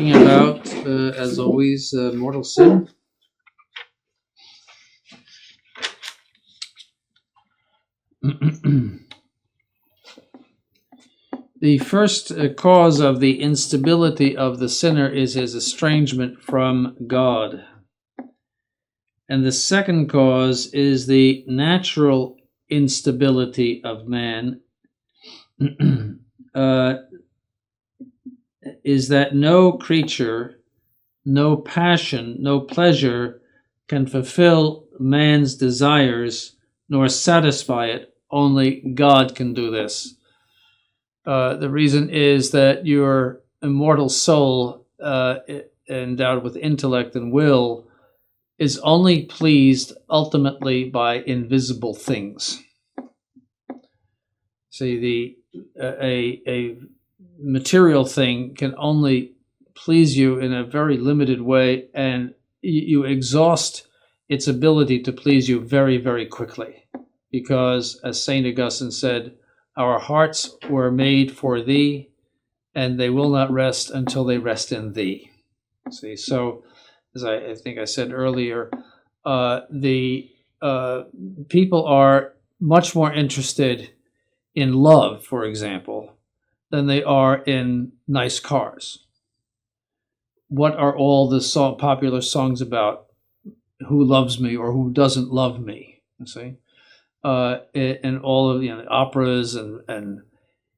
talking about, as always, mortal sin. The first cause of the instability of the sinner is his estrangement from God. And the second cause is the natural instability of man, is that no creature, no passion, no pleasure can fulfill man's desires nor satisfy it. Only God can do this. The reason is that your immortal soul, endowed with intellect and will, is only pleased ultimately by invisible things. See, a material thing can only please you in a very limited way, and you exhaust its ability to please you very, very quickly. Because, as St. Augustine said, our hearts were made for thee, and they will not rest until they rest in thee. See, so as I think I said earlier, the people are much more interested in love, for example, than they are in nice cars. What are all the popular songs about? Who loves me or who doesn't love me? You see, and all of the operas and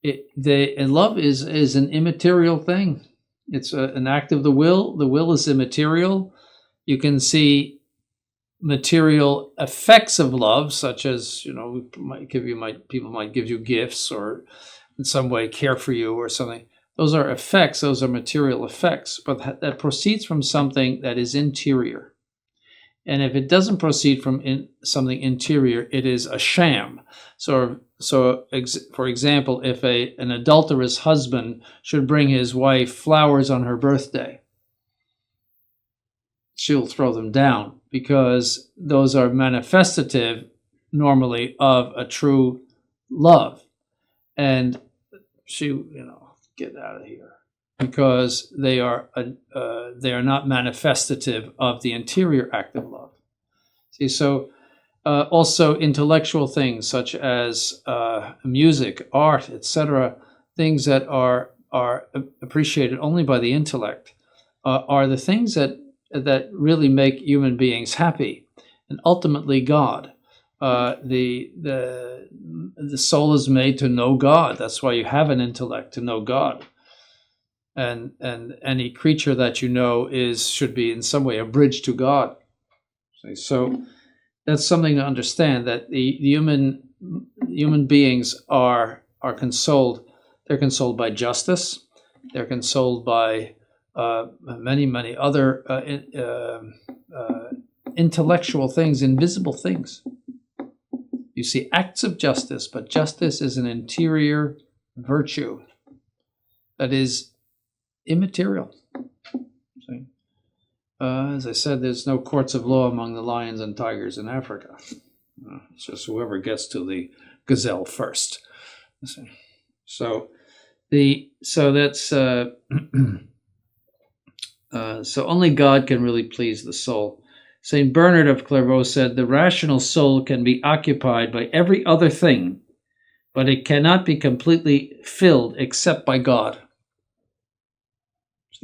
love is an immaterial thing. It's an act of the will. The will is immaterial. You can see material effects of love, such as people might give you gifts or in some way care for you or something. Those are effects. Those are material effects, but that proceeds from something that is interior. And if it doesn't proceed from something interior, it is a sham. So for example, if an adulterous husband should bring his wife flowers on her birthday, she'll throw them down because those are manifestative normally of a true love. And she, get out of here, because they are not manifestative of the interior act of love. See, so also intellectual things such as music, art, etc., things that are appreciated only by the intellect, are the things that really make human beings happy, and ultimately God. The soul is made to know God. That's why you have an intellect, to know God. And any creature that you know should be in some way a bridge to God. So that's something to understand, that the human beings are consoled. They're consoled by justice. They're consoled by many other intellectual things, invisible things. You see acts of justice, but justice is an interior virtue that is immaterial. See? As I said, there's no courts of law among the lions and tigers in Africa. It's just whoever gets to the gazelle first. See? So that's so only God can really please the soul. St. Bernard of Clairvaux said, the rational soul can be occupied by every other thing, but it cannot be completely filled except by God.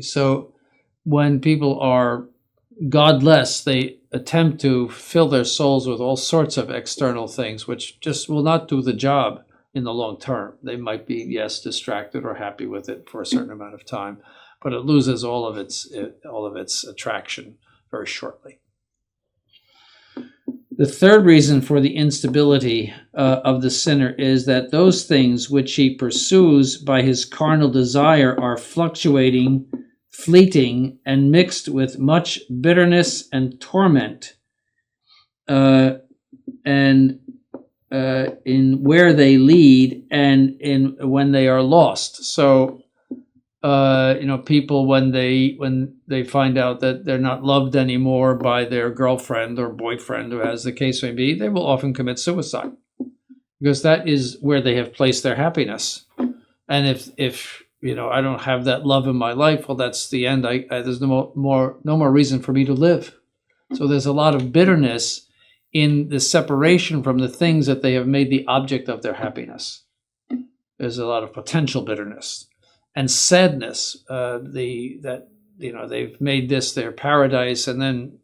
So when people are godless, they attempt to fill their souls with all sorts of external things, which just will not do the job in the long term. They might be, yes, distracted or happy with it for a certain amount of time, but it loses all of its attraction very shortly. The third reason for the instability of the sinner is that those things which he pursues by his carnal desire are fluctuating, fleeting, and mixed with much bitterness and torment, and in where they lead and in when they are lost. So people, when they find out that they're not loved anymore by their girlfriend or boyfriend, or as the case may be, they will often commit suicide, because that is where they have placed their happiness. And if I don't have that love in my life. Well, that's the end. There's no more reason for me to live. So there's a lot of bitterness in the separation from the things that they have made the object of their happiness. There's a lot of potential bitterness and sadness. That they've made this their paradise, and then,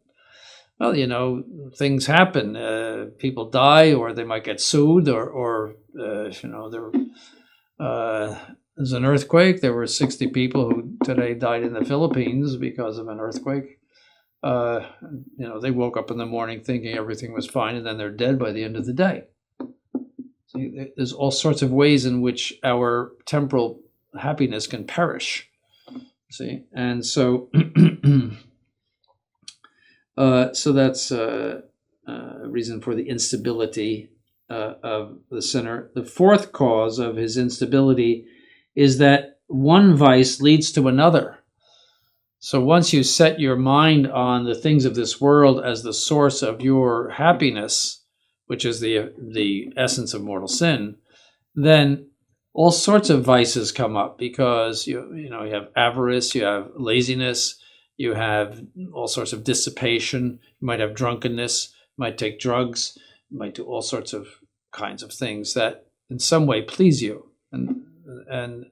well, things happen. People die, or they might get sued, or there's an earthquake. There were 60 people who today died in the Philippines because of an earthquake. They woke up in the morning thinking everything was fine, and then they're dead by the end of the day. See, there's all sorts of ways in which our temporal happiness can perish. See, and so so that's a reason for the instability of the sinner. The fourth cause of his instability is that one vice leads to another. So once you set your mind on the things of this world as the source of your happiness, which is the essence of mortal sin, then all sorts of vices come up, because you have avarice, you have laziness, you have all sorts of dissipation, you might have drunkenness, you might take drugs, you might do all sorts of kinds of things that in some way please you. And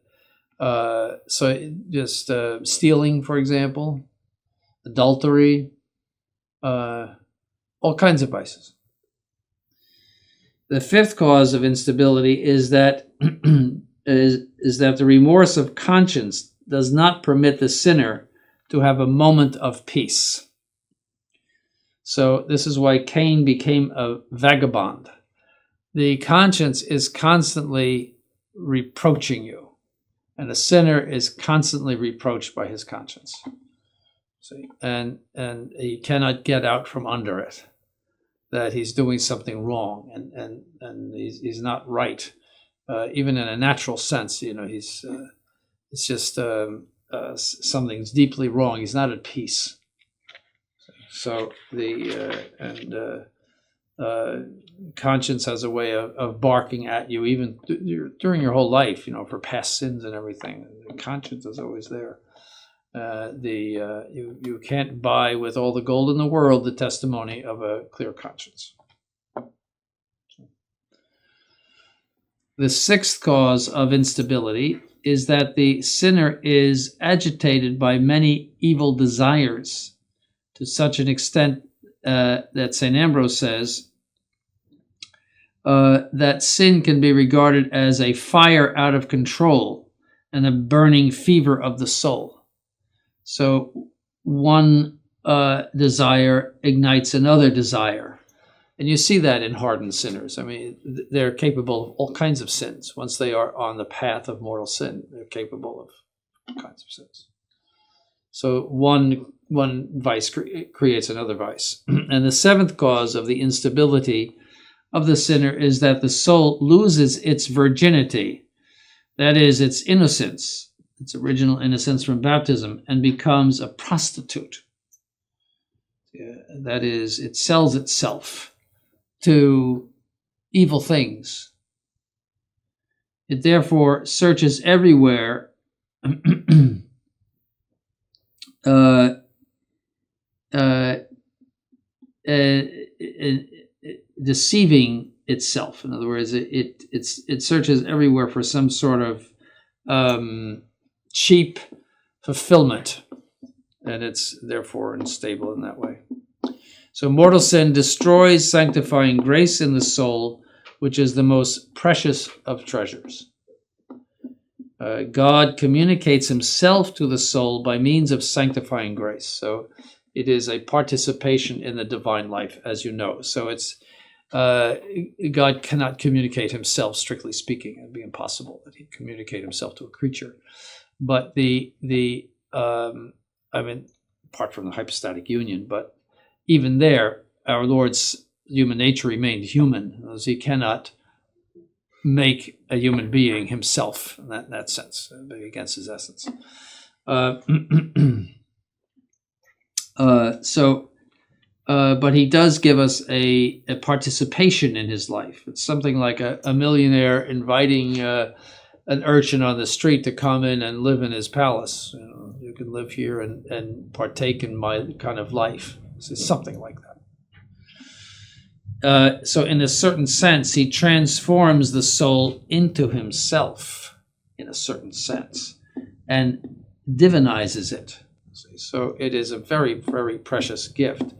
so just stealing, for example, adultery, all kinds of vices. The fifth cause of instability is that is that the remorse of conscience does not permit the sinner to have a moment of peace. So this is why Cain became a vagabond. The conscience is constantly reproaching you. And a sinner is constantly reproached by his conscience. See, and he cannot get out from under it, that he's doing something wrong, and he's not right, even in a natural sense. He's it's just something's deeply wrong. He's not at peace. So conscience has a way of barking at you, even during your whole life, for past sins and everything. The conscience is always there. You can't buy with all the gold in the world the testimony of a clear conscience. The sixth cause of instability is that the sinner is agitated by many evil desires, to such an extent that St. Ambrose says that sin can be regarded as a fire out of control and a burning fever of the soul. So one desire ignites another desire. And you see that in hardened sinners. I mean, they're capable of all kinds of sins. Once they are on the path of mortal sin, they're capable of all kinds of sins. So one vice creates another vice. And the seventh cause of the instability of the sinner is that the soul loses its virginity, that is, its innocence, its original innocence from baptism, and becomes a prostitute. That is, it sells itself to evil things. It therefore searches everywhere deceiving itself. In other words, it searches everywhere for some sort of cheap fulfillment, and it's therefore unstable in that way. So mortal sin destroys sanctifying grace in the soul, which is the most precious of treasures. God communicates himself to the soul by means of sanctifying grace. So it is a participation in the divine life, as you know. So it's God cannot communicate himself, strictly speaking. It'd be impossible that he'd communicate himself to a creature. But apart from the hypostatic union, but even there, our Lord's human nature remained human, as he cannot make a human being himself in that sense, against his essence. But he does give us a participation in his life. It's something like a millionaire inviting an urchin on the street to come in and live in his palace. You can live here and partake in my kind of life. So something like that. So in a certain sense, he transforms the soul into himself, in a certain sense, and divinizes it. So it is a very, very precious gift.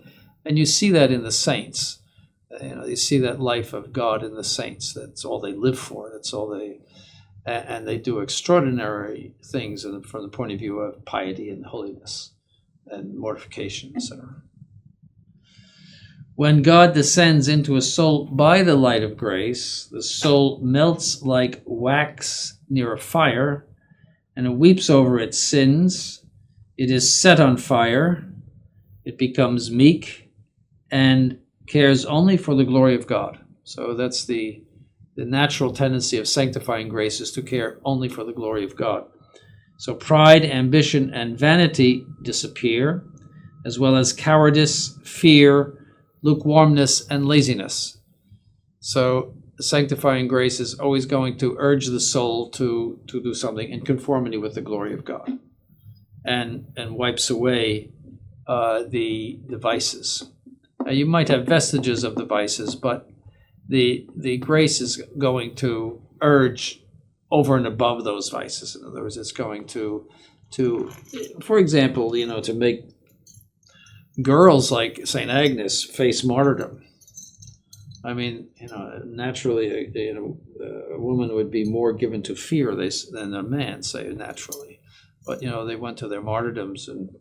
And you see that in the saints. You see that life of God in the saints. That's all they live for. That's all they... And they do extraordinary things from the point of view of piety and holiness and mortification, etc. When God descends into a soul by the light of grace, the soul melts like wax near a fire, and it weeps over its sins. It is set on fire. It becomes meek and cares only for the glory of God. So that's the natural tendency of sanctifying grace, is to care only for the glory of God. So pride, ambition, and vanity disappear, as well as cowardice, fear, lukewarmness, and laziness. So sanctifying grace is always going to urge the soul to do something in conformity with the glory of God, and wipes away the vices. Now, you might have vestiges of the vices, but the grace is going to urge over and above those vices. In other words, it's going to for example, to make girls like St. Agnes face martyrdom. I mean, naturally, a woman would be more given to fear than a man, say, naturally. But, they went to their martyrdoms, and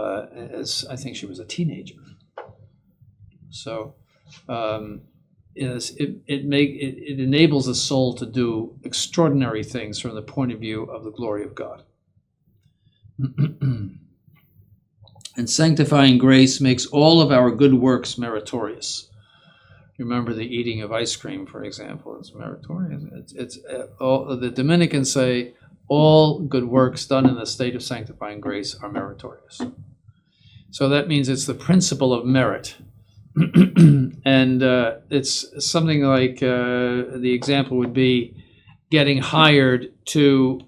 as I think she was a teenager. So, it enables a soul to do extraordinary things from the point of view of the glory of God. And sanctifying grace makes all of our good works meritorious. Remember the eating of ice cream, for example, is meritorious. It's all the Dominicans say all good works done in the state of sanctifying grace are meritorious. So that means it's the principle of merit. And it's something like the example would be getting hired to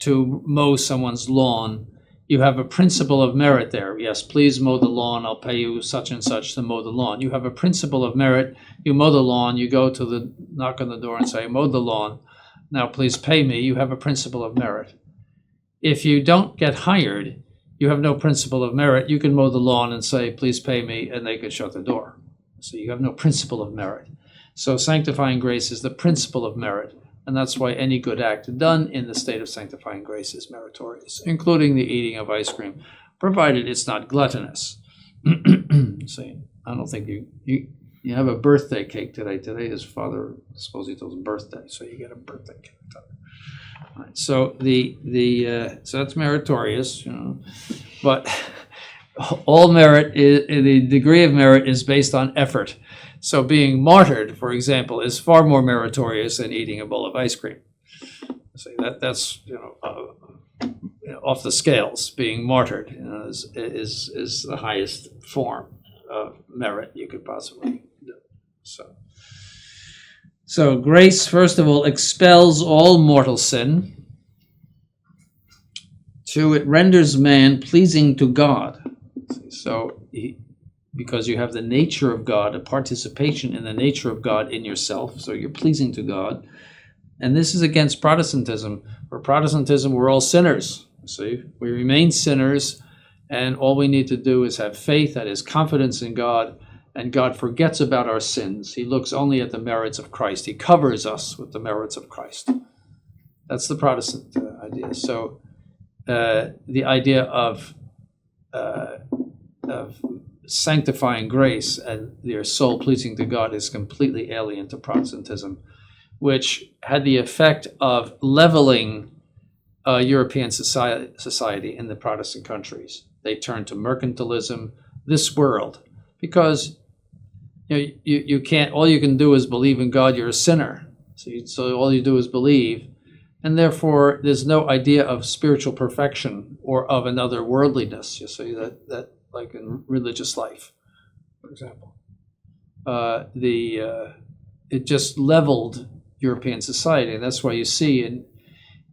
mow someone's lawn. You have a principle of merit there. Yes, please mow the lawn. I'll pay you such and such to mow the lawn. You have a principle of merit. You mow the lawn. You go to the knock on the door and say, I mowed the lawn. Now please pay me. You have a principle of merit. If you don't get hired, you have no principle of merit. You can mow the lawn and say, please pay me, and they could shut the door. So you have no principle of merit. So sanctifying grace is the principle of merit, and that's why any good act done in the state of sanctifying grace is meritorious, including the eating of ice cream, provided it's not gluttonous. So I don't think you have a birthday cake today. Today is Father Esposito's birthday, so you get a birthday cake. Right, so so that's meritorious, but all merit the degree of merit is based on effort. So being martyred, for example, is far more meritorious than eating a bowl of ice cream. So that's off the scales. Being martyred is the highest form of merit you could possibly do. So grace, first of all, expels all mortal sin. 2, it renders man pleasing to God. So because you have the nature of God, a participation in the nature of God in yourself, so you're pleasing to God. And this is against Protestantism. For Protestantism, we're all sinners. See, we remain sinners, and all we need to do is have faith, that is confidence in God, and God forgets about our sins. He looks only at the merits of Christ. He covers us with the merits of Christ. That's the Protestant idea. So the idea of sanctifying grace and your soul pleasing to God is completely alien to Protestantism, which had the effect of leveling European society in the Protestant countries. They turned to mercantilism, this world, because you can't. All you can do is believe in God. You're a sinner, so all you do is believe, and therefore there's no idea of spiritual perfection or of another worldliness. You see that like in religious life, for example, it just leveled European society. And that's why you see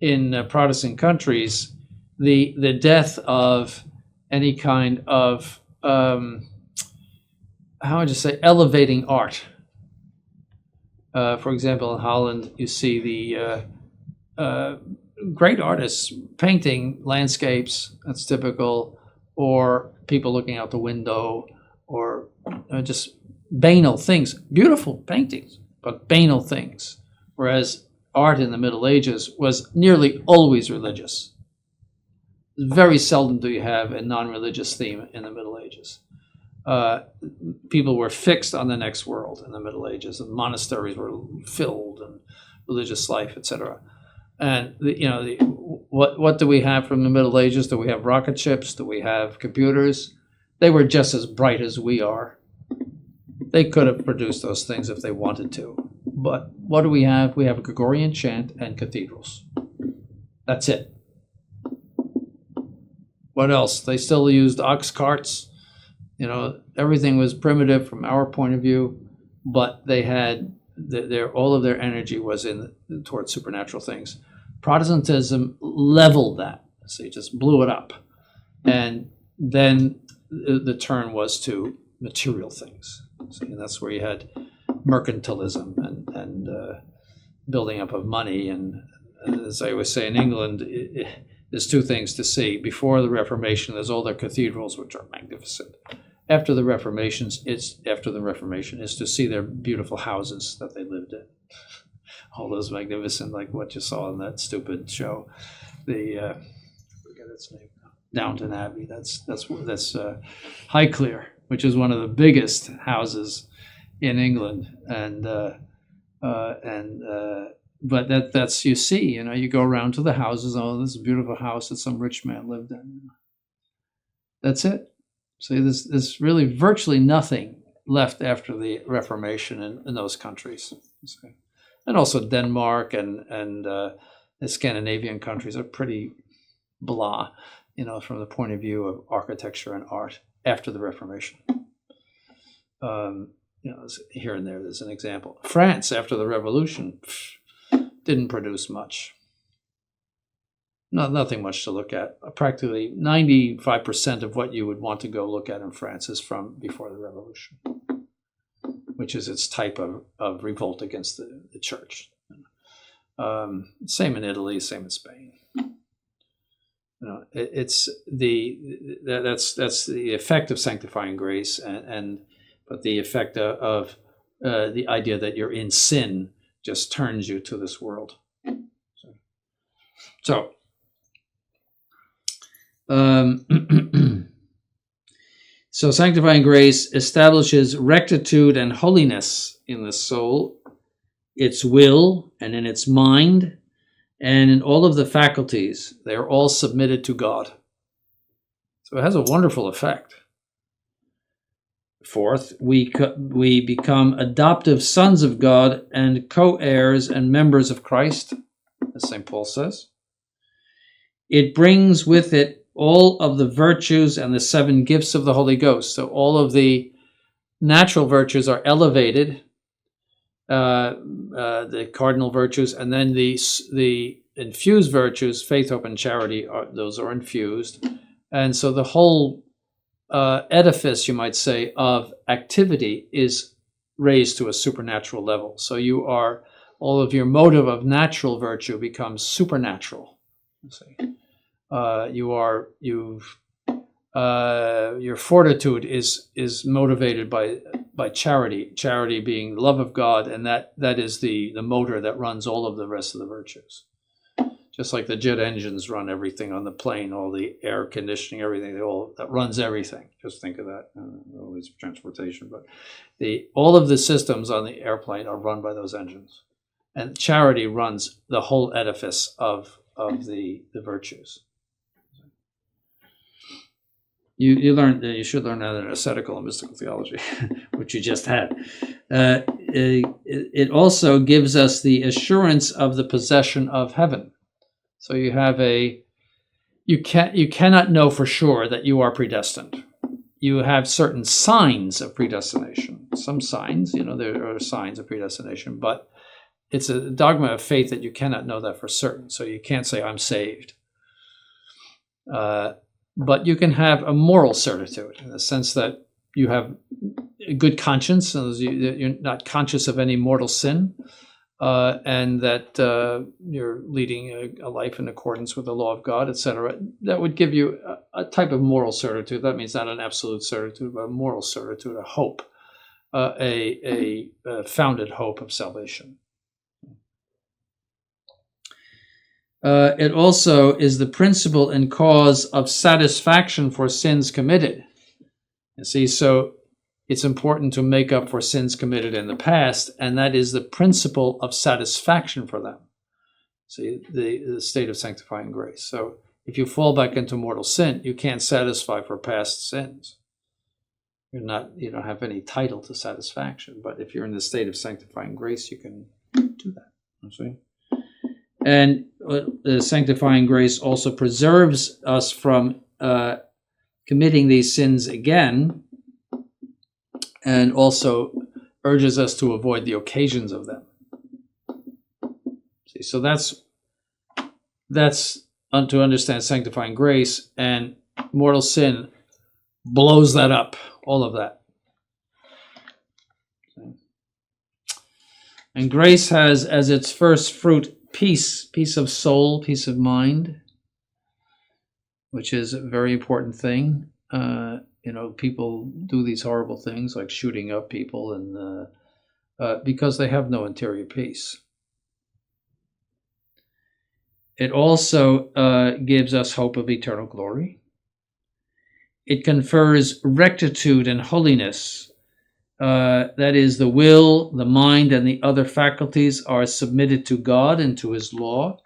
in Protestant countries the death of any kind of how would you say, elevating art. For example, in Holland, you see the great artists painting landscapes. That's typical, or people looking out the window, or just banal things. Beautiful paintings, but banal things. Whereas art in the Middle Ages was nearly always religious. Very seldom do you have a non-religious theme in the Middle Ages. People were fixed on the next world in the Middle Ages, and monasteries were filled, and religious life, etc. And what do we have from the Middle Ages? Do we have rocket ships? Do we have computers? They were just as bright as we are. They could have produced those things if they wanted to. But what do we have? We have a Gregorian chant and cathedrals. That's it. What else? They still used ox carts. Everything was primitive from our point of view, but they had all of their energy was towards supernatural things. Protestantism leveled that, so it just blew it up, and then the turn was to material things. So, and that's where you had mercantilism and building up of money. And as I always say, in England, there's two things to see. Before the Reformation, there's all their cathedrals, which are magnificent. After the Reformation is to see their beautiful houses that they lived in. All those magnificent, like what you saw in that stupid show, I forget its name, Downton Abbey. That's Highclere, which is one of the biggest houses in England, but that's you see, you go around to the houses. Oh, this is a beautiful house that some rich man lived in. That's it. So there's really virtually nothing left after the Reformation in those countries. And also Denmark and the Scandinavian countries are pretty blah, from the point of view of architecture and art after the Reformation. Here and there, there's an example. France, after the Revolution, didn't produce much. Nothing much to look at. Practically 95% of what you would want to go look at in France is from before the Revolution, which is its type of revolt against the church. Same in Italy, same in Spain. It's that's the effect of sanctifying grace, but the effect of the idea that you're in sin just turns you to this world. So sanctifying grace establishes rectitude and holiness in the soul, its will, and in its mind, and in all of the faculties. They are all submitted to God. So it has a wonderful effect. Fourth, we become adoptive sons of God and co-heirs and members of Christ, as St. Paul says. It brings with it all of the virtues and the 7 gifts of the Holy Ghost. So all of the natural virtues are elevated, the cardinal virtues, and then the infused virtues, faith, hope, and charity, those are infused. And so the whole edifice, you might say, of activity is raised to a supernatural level. So all of your motive of natural virtue becomes supernatural. Your fortitude is motivated by charity. Charity being the love of God, and that is the motor that runs all of the rest of the virtues. Just like the jet engines run everything on the plane, all the air conditioning, everything, that runs everything. Just think of that. Always transportation, but all of the systems on the airplane are run by those engines, and charity runs the whole edifice of the virtues. You should learn that in ascetical and mystical theology, which you just had. It also gives us the assurance of the possession of heaven. So you have you cannot know for sure that you are predestined. You have certain signs of predestination. Some signs, there are signs of predestination, but it's a dogma of faith that you cannot know that for certain. So you can't say I'm saved. But you can have a moral certitude in the sense that you have a good conscience, and you're not conscious of any mortal sin, and that you're leading a life in accordance with the law of God, etc. That would give you a type of moral certitude. That means not an absolute certitude, but a moral certitude, a hope, a founded hope of salvation. It also is the principle and cause of satisfaction for sins committed. You see, so it's important to make up for sins committed in the past, and that is the principle of satisfaction for them. See, the state of sanctifying grace. So if you fall back into mortal sin, you can't satisfy for past sins. You don't have any title to satisfaction. But if you're in the state of sanctifying grace, you can do that. You see? And the sanctifying grace also preserves us from committing these sins again, and also urges us to avoid the occasions of them. See, so that's to understand sanctifying grace, and mortal sin blows that up, all of that. And grace has as its first fruit peace of soul, peace of mind, which is a very important thing. People do these horrible things like shooting up people, and because they have no interior peace. It also gives us hope of eternal glory. It confers rectitude and holiness. That is, the will, the mind, and the other faculties are submitted to God and to his law,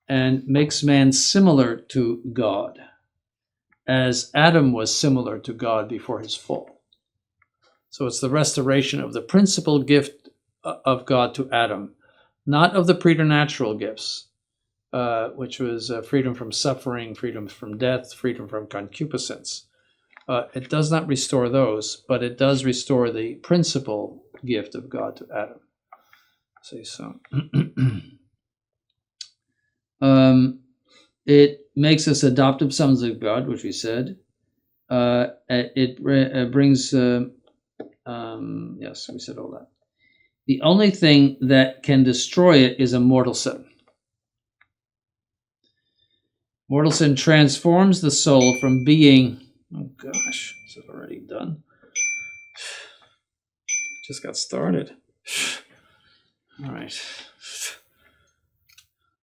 and makes man similar to God, as Adam was similar to God before his fall. So it's the restoration of the principal gift of God to Adam, not of the preternatural gifts, which was freedom from suffering, freedom from death, freedom from concupiscence. It does not restore those, but it does restore the principal gift of God to Adam. See, so it makes us adoptive sons of God, which we said. It brings, yes, we said all that. The only thing that can destroy it is a mortal sin. Mortal sin transforms the soul from being, oh gosh, is it already done? Just got started. All right.